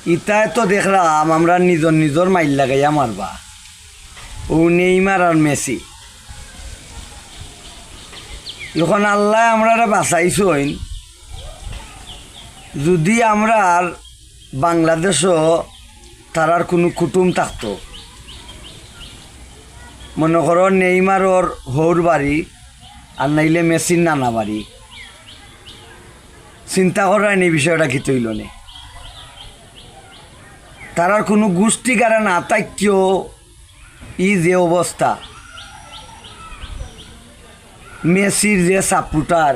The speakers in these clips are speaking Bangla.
ইতায় তো দেখলাম আমরা নিজর নিজর মাইল লাগাইয়া মারবা, ও নেইমার আর মেসি। এখন আল্লাহ আমরা বাঁচাইছইন, যদি আমরা আর বাংলাদেশও তারার কোনো কুটুম থাকতো, মনে করো নেইমারর হৌর বাড়ি আর নাইলে মেসির নানা বাড়ি, চিন্তা করায়নি বিষয়টা কি তৈল নে। তারার কোনো গোষ্ঠী গাড়া না তাইকেও ই যে অবস্থা, মেসির যে সাপোর্টার,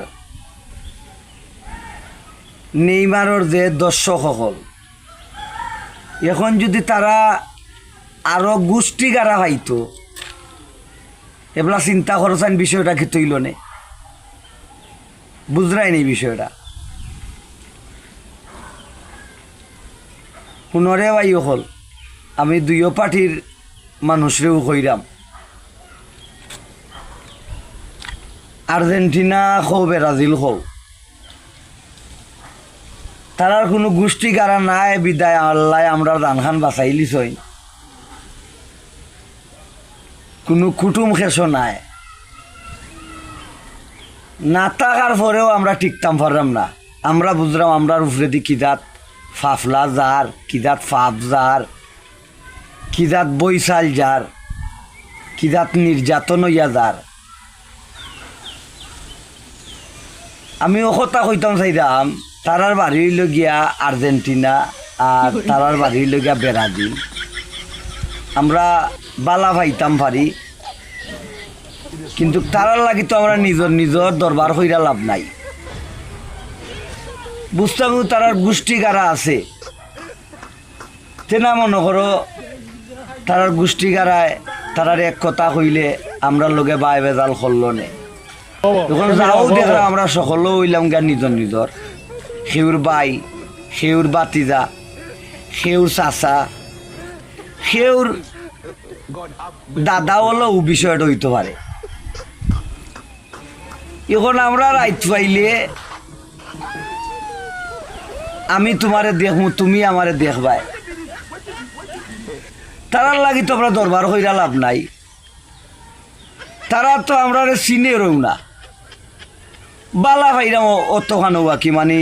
নেইমারর যে দর্শক সকল, এখন যদি তারা আরো গোষ্ঠী গাড়া হয়তো এবলা চিন্তা করছেন বিষয়টা কি তৈল নে, বুঝরাইনি বিষয়টা। শুনরে ভাই হল, আমি দুইও পার্টির মানুষরেও কইরাম, আর্জেন্টিনা খো ব্রাজিল খো, তারার কোনো গোষ্ঠী গাড়া নাই বিদায় আল্লাহ আমরা দানখান বাঁচাইলিস, কোনো কুটুম খেসো নাই, না থাকার পরেও আমরা টিকতাম পারলাম না। আমরা বুঝলাম আমরার উপরে দি কিদাত ফাফলা যার, কিদাত ফাপ যার, কিদাত বৈশাল যার, কিদাত নির্যাতন হইয়া যার। আমি ও কথা কইতাম চাইতাম, তারার বাড়ি হইল গিয়া আর্জেন্টিনা আর তারার বাড়ি হইল গিয়া ব্রাজিল, আমরা বালা পাইতাম পারি, কিন্তু তারার লাগি তো আমরা নিজর নিজর দরবার হইরা লাভ নাই। বুঝতাম তারার গোষ্ঠী গাড়া আছে, তেনা মনে করো তারার গোষ্ঠী গাড়ায় তারার এক কথা হইলে আমরা লোকে বাই বেজাল করল নে। তখন যাও দেখলাম আমরা সকলও হইলাম গা নিজর নিজর, সেউর বাই, সেউর বাতিজা, সেউর চাচা, সেউর দাদা হলো ও বিষয়টা হইতে পারে। এখন আমরা রাইত পাইলে আমি তোমারে দেখবো, তুমি আমারে দেখবাই, তারার লাগি তো আমরা দরবার হইরা লাভ নাই। তারা তো আমরা চিনে রও না, বালা ভাইরাম অতখানো বাকি, মানে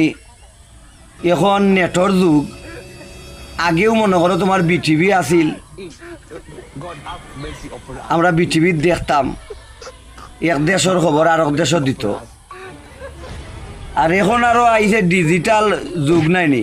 এখন নেটর যুগ। আগেও মনে করো তোমার বিটিভি আছিল, আমরা বিটিভিত দেখতাম, এক দেশের খবর আর এক দেশও দিত। আর এখন আরো আইছে ডিজিটাল যুগ নাই নি,